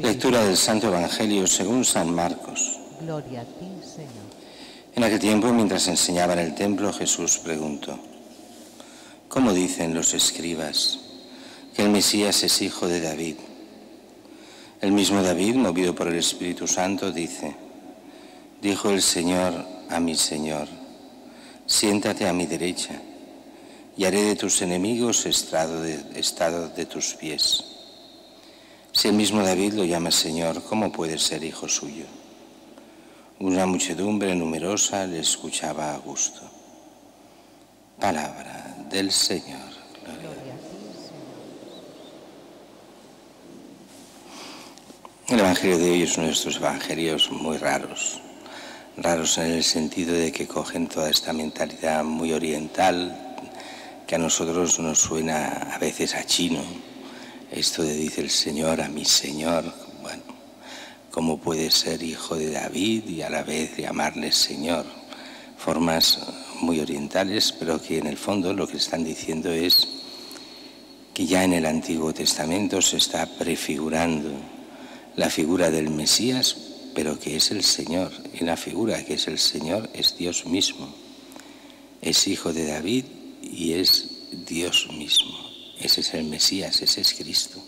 Lectura del Santo Evangelio según San Marcos. Gloria a ti, Señor. En aquel tiempo, mientras enseñaba en el templo, Jesús preguntó: ¿cómo dicen los escribas que el Mesías es hijo de David? El mismo David, movido por el Espíritu Santo, dice: dijo el Señor a mi Señor, siéntate a mi derecha, y haré de tus enemigos estrado de tus pies. Si el mismo David lo llama Señor, ¿cómo puede ser hijo suyo? Una muchedumbre numerosa le escuchaba a gusto. Palabra del Señor. Gloria a ti, Señor. El Evangelio de hoy es uno de estos evangelios muy raros en el sentido de que cogen toda esta mentalidad muy oriental que a nosotros nos suena a veces a chino. Esto de dice el Señor a mi Señor, bueno, ¿cómo puede ser hijo de David y a la vez llamarle Señor? Formas muy orientales, pero que en el fondo lo que están diciendo es que ya en el Antiguo Testamento se está prefigurando la figura del Mesías, pero que es el Señor, y la figura que es el Señor es Dios mismo. Es hijo de David y es Dios mismo. Ese es el Mesías, ese es Cristo.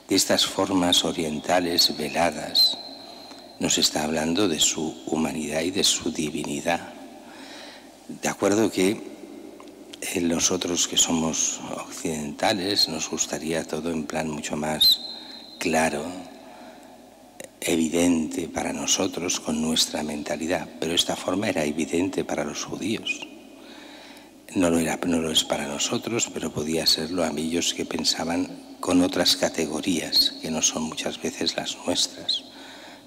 De estas formas orientales veladas nos está hablando de su humanidad y de su divinidad. De acuerdo que nosotros que somos occidentales nos gustaría todo en plan mucho más claro, evidente para nosotros con nuestra mentalidad, pero esta forma era evidente para los judíos. No lo es para nosotros, pero podía serlo a aquellos que pensaban con otras categorías, que no son muchas veces las nuestras.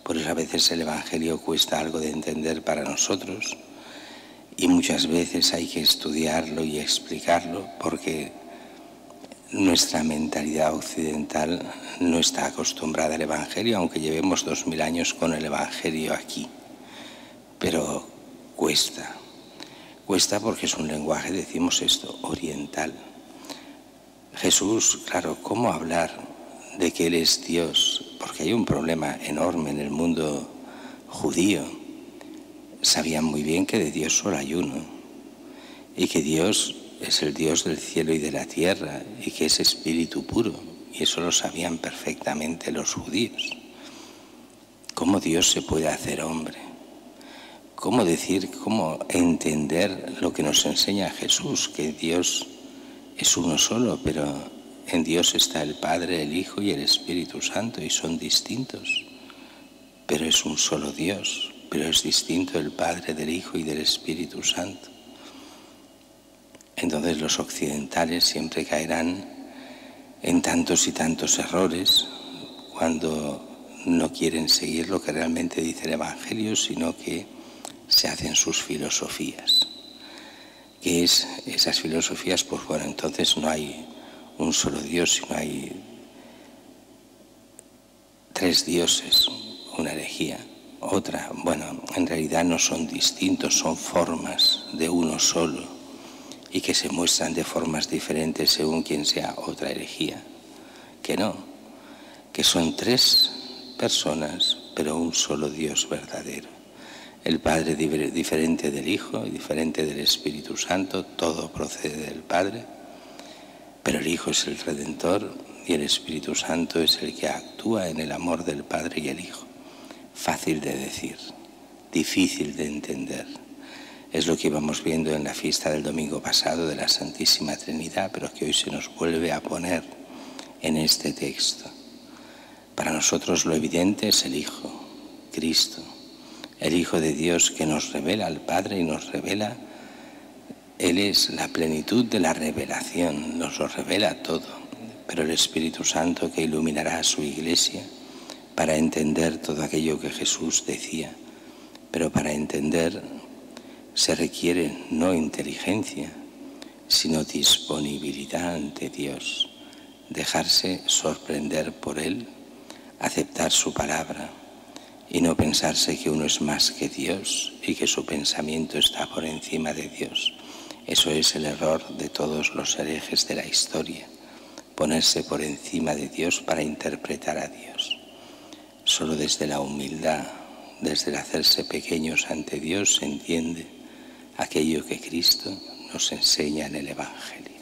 Por eso a veces el Evangelio cuesta algo de entender para nosotros y muchas veces hay que estudiarlo y explicarlo porque nuestra mentalidad occidental no está acostumbrada al Evangelio, aunque llevemos 2000 años con el Evangelio aquí. Pero cuesta porque es un lenguaje, decimos esto, oriental. Jesús, claro, ¿cómo hablar de que Él es Dios? Porque hay un problema enorme en el mundo judío. Sabían muy bien que de Dios solo hay uno y que Dios es el Dios del cielo y de la tierra y que es espíritu puro, y eso lo sabían perfectamente los judíos. ¿Cómo Dios se puede hacer hombre? ¿Cómo decir, cómo entender lo que nos enseña Jesús, que Dios es uno solo, pero en Dios está el Padre, el Hijo y el Espíritu Santo y son distintos? Pero es un solo Dios, pero es distinto el Padre, del Hijo y del Espíritu Santo. Entonces los occidentales siempre caerán en tantos y tantos errores cuando no quieren seguir lo que realmente dice el Evangelio, sino que se hacen sus filosofías. ¿Qué es esas filosofías? Pues bueno, entonces no hay un solo Dios, sino hay 3 dioses, una herejía. Otra, bueno, en realidad no son distintos, son formas de uno solo y que se muestran de formas diferentes según quien sea, otra herejía. Que no, que son 3 personas, pero un solo Dios verdadero. El Padre diferente del Hijo y diferente del Espíritu Santo, todo procede del Padre, pero el Hijo es el Redentor y el Espíritu Santo es el que actúa en el amor del Padre y el Hijo. Fácil de decir, difícil de entender. Es lo que íbamos viendo en la fiesta del domingo pasado de la Santísima Trinidad, pero que hoy se nos vuelve a poner en este texto. Para nosotros lo evidente es el Hijo, Cristo, el Hijo de Dios que nos revela al Padre y nos revela. Él es la plenitud de la revelación, nos lo revela todo, pero el Espíritu Santo que iluminará a su Iglesia para entender todo aquello que Jesús decía. Pero para entender se requiere no inteligencia, sino disponibilidad ante Dios, dejarse sorprender por Él, aceptar su palabra y no pensarse que uno es más que Dios y que su pensamiento está por encima de Dios. Eso es el error de todos los herejes de la historia, ponerse por encima de Dios para interpretar a Dios. Solo desde la humildad, desde el hacerse pequeños ante Dios, se entiende aquello que Cristo nos enseña en el Evangelio.